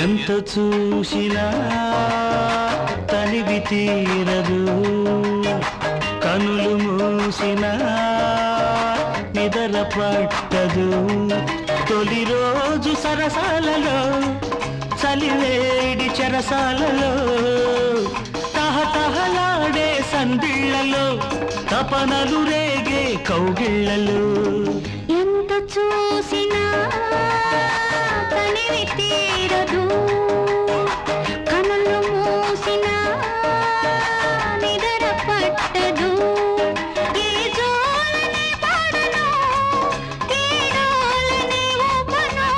ఎంత చూసినా తనివి తీరదు, కనులు మూసినా నిద్ర పట్టదు. తొలి రోజు సరసాలలో, చలివేడి చెరసాలలో, తహతహలాడే సందిళ్లలో, తపనలు రేగే కౌగిళ్లలో. ఎంత చూసినా తనివి తీరదు, కనులు మూసినా నిద్ర పట్టదు. ఈ జోలని పాడను, ఈ డోలని ఊపను,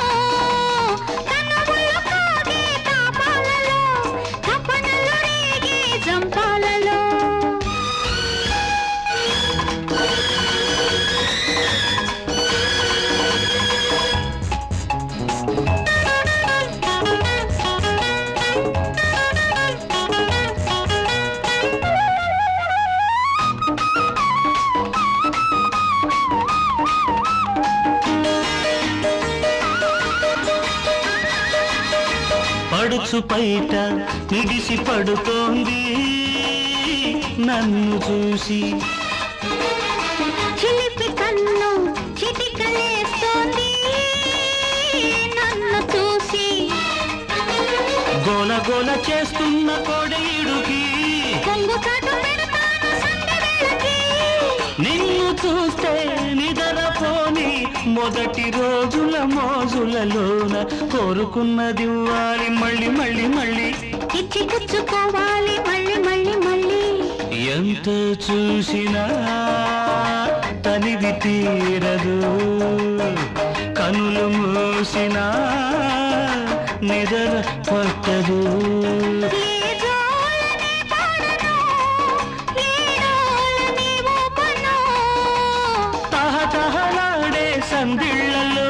కనువులు కాగే తాపాలలో, తపనలు రేగే జంపాలలో. పడుచు పైట నిడిసి పడుతోంది నన్ను చూసి, చిలిపి కన్ను చిటికలేస్తోంది నన్ను చూసి. గోల గోల చేస్తున్న కోడేయుడికి కొంగు చాటు పెడతాను సంధ్యవేళకి. నిన్ను చూస్తే నిదరపోని మొదటి రోజుల మోజులలోన కోరుకున్నదివ్వాలి మళ్ళీ మళ్ళీ మళ్ళీ, ఇచ్చి పుచ్చుకోవాలి మళ్ళీ మళ్ళీ మళ్ళీ. ఎంత చూసినా తనివి తీరదు, కనులు మూసినా నిద్ర పట్టదు. ఈ జోలని పాడను, ఈ డోలని ఊపను, తహతహలాడే సందిళ్లలో,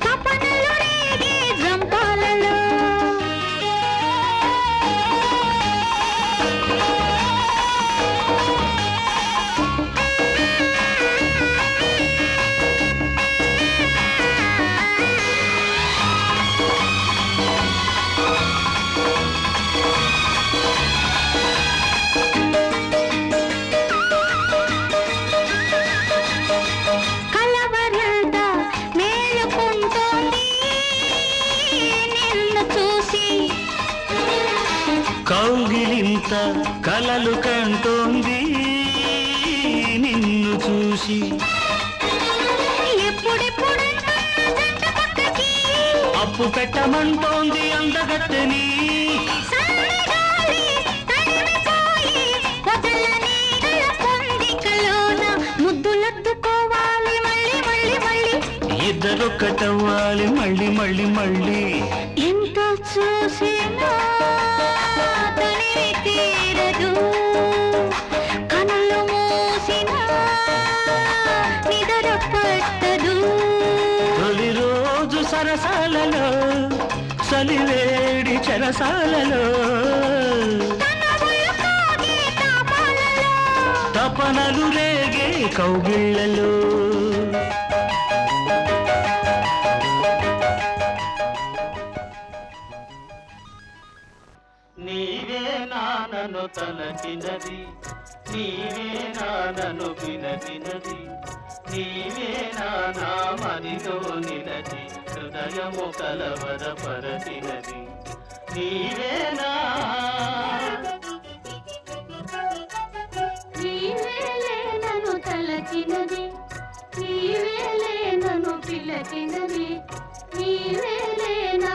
తపనలు రేగే జంపాలలో. కలవరంతా మేలుకుంటోంది నిన్ను చూసి. కౌగిలింత కలలు కంటోంది నిన్ను చూసి. ఎప్పుడెప్పుడంటున్న జంట పక్కకి, అప్పు పెట్టమంటోంది అందగత్తెని, సన్నగాలి తడిమిపోయి పొదల నీడల పొందికలోన ముద్దులద్దుకోవాలి మళ్ళీ మళ్ళీ మళ్ళీ. ఇద్దరొక్కటవ్వాలి మళ్ళీ మళ్ళీ మళ్ళీ. ఎంత చూసినా తనివి తీరదు, కనులు మూసినా నిద్ర పట్టదు. తొలి రోజు సరసాలలో, చలివేడి చెరసాలలో, కనువులు కాగే తాపాలలో, తపనలు రేగే కౌగిళ్లలో. నీవే నానను తలచినది, నీవే నానను పిలచినది, నీవే నామనితో నిలచి హృదయము కలవరపరచినది. నీవేనా నీవేలే నన్ను తలచినది, నీవేలే నన్ను పిలచినది, నీవేలే నా